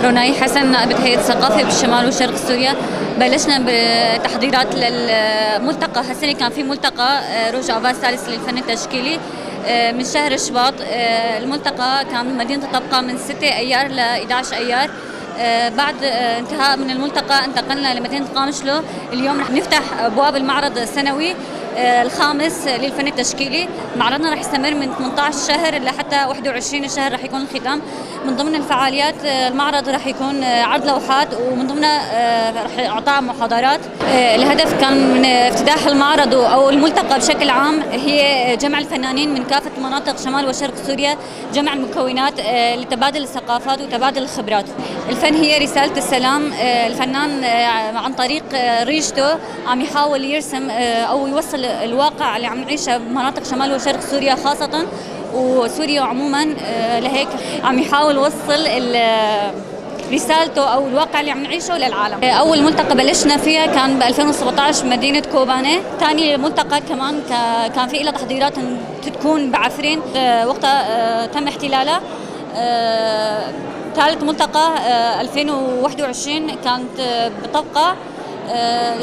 روناي حسن نائبة هيئة الثقافة بالشمال وشرق سوريا. بلشنا بتحضيرات للملتقى. هالسنة كان في ملتقى روجافا الثالث للفن التشكيلي من شهر شباط. الملتقى كان من مدينة الطبقة من 6 أيار ل 11 أيار. بعد انتهاء من الملتقى انتقلنا لمدينة قامشلو. اليوم رح نفتح أبواب المعرض السنوي الخامس للفن التشكيلي. معرضنا رح يستمر من 18 شهر لحتى 21 شهر رح يكون الختام. من ضمن الفعاليات المعرض رح يكون عرض لوحات، ومن ضمنها رح اعطاء محاضرات. الهدف كان من افتتاح المعرض او الملتقى بشكل عام هي جمع الفنانين من كافة مناطق شمال وشرق سوريا، جمع المكونات لتبادل الثقافات وتبادل الخبرات. الفن هي رسالة السلام. الفنان عن طريق ريشته عم يحاول يرسم او يوصل الواقع اللي عم نعيشه بمناطق شمال وشرق سوريا خاصة وسوريا عموما. لهيك عم يحاول يوصل رسالته او الواقع اللي عم نعيشه للعالم. اول ملتقى بلشنا فيها كان ب 2017 بمدينة كوباني. ثاني ملتقى كمان كان في لها تحضيرات تكون بعفرين، وقتها تم احتلالها. ثالث ملتقى 2021 كانت بطبقة.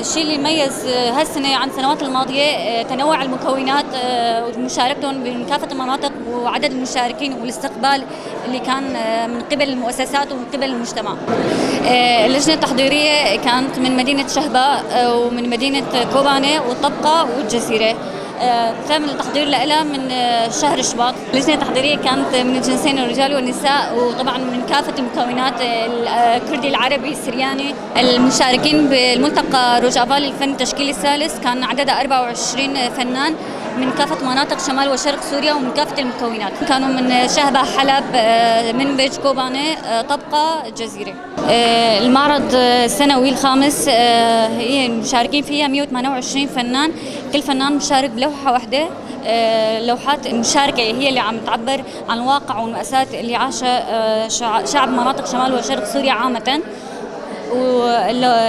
الشيء اللي يميز هالسنة عن السنوات الماضية تنوع المكونات ومشاركتهم من كافة المناطق وعدد المشاركين والاستقبال اللي كان من قبل المؤسسات ومن قبل المجتمع. اللجنة التحضيرية كانت من مدينة شهباء ومن مدينة كوباني والطبقة والجزيرة. تم التحضير لها من شهر شباط. اللجنة التحضيرية كانت من الجنسين الرجال والنساء، وطبعا من كافة المكونات الكردي العربي السرياني. المشاركين بالملتقى روجافا للفن التشكيلي الثالث كان عددها 24 فنان من كافة مناطق شمال وشرق سوريا ومن كافة المكونات. كانوا من شهبة، حلب، منبج، كوباني، طبقة، جزيرة. المعرض السنوي الخامس هي المشاركين فيها 128 فنان، كل فنان مشارك بلوحة واحدة. لوحات المشاركة هي اللي عم تعبر عن الواقع والمأساة اللي عاشها شعب مناطق شمال وشرق سوريا عامة.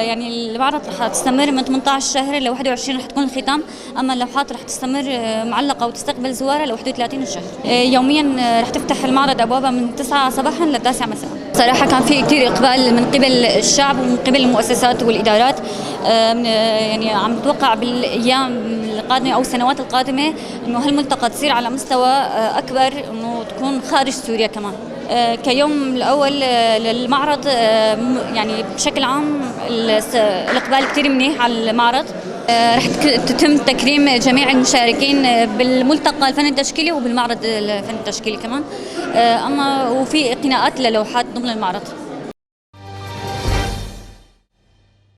يعني المعرض رح تستمر من 18 شهر ل 21 رح تكون الختام، اما اللوحات رح تستمر معلقه وتستقبل زوارها ل 31 شهر. يوميا رح تفتح المعرض ابوابها من 9 صباحا ل 9 مساء. صراحه كان في كثير اقبال من قبل الشعب ومن قبل المؤسسات والادارات. يعني عم نتوقع بالايام القادمه او السنوات القادمه انه هالملتقى تصير على مستوى اكبر، انه تكون خارج سوريا كمان. كيوم الأول للمعرض يعني بشكل عام الإقبال كتير منيح على المعرض. رح تتم تكريم جميع المشاركين بالملتقى الفن التشكيلي وبالمعرض الفن التشكيلي كمان. أما وفي اقتناءات للوحات ضمن المعرض.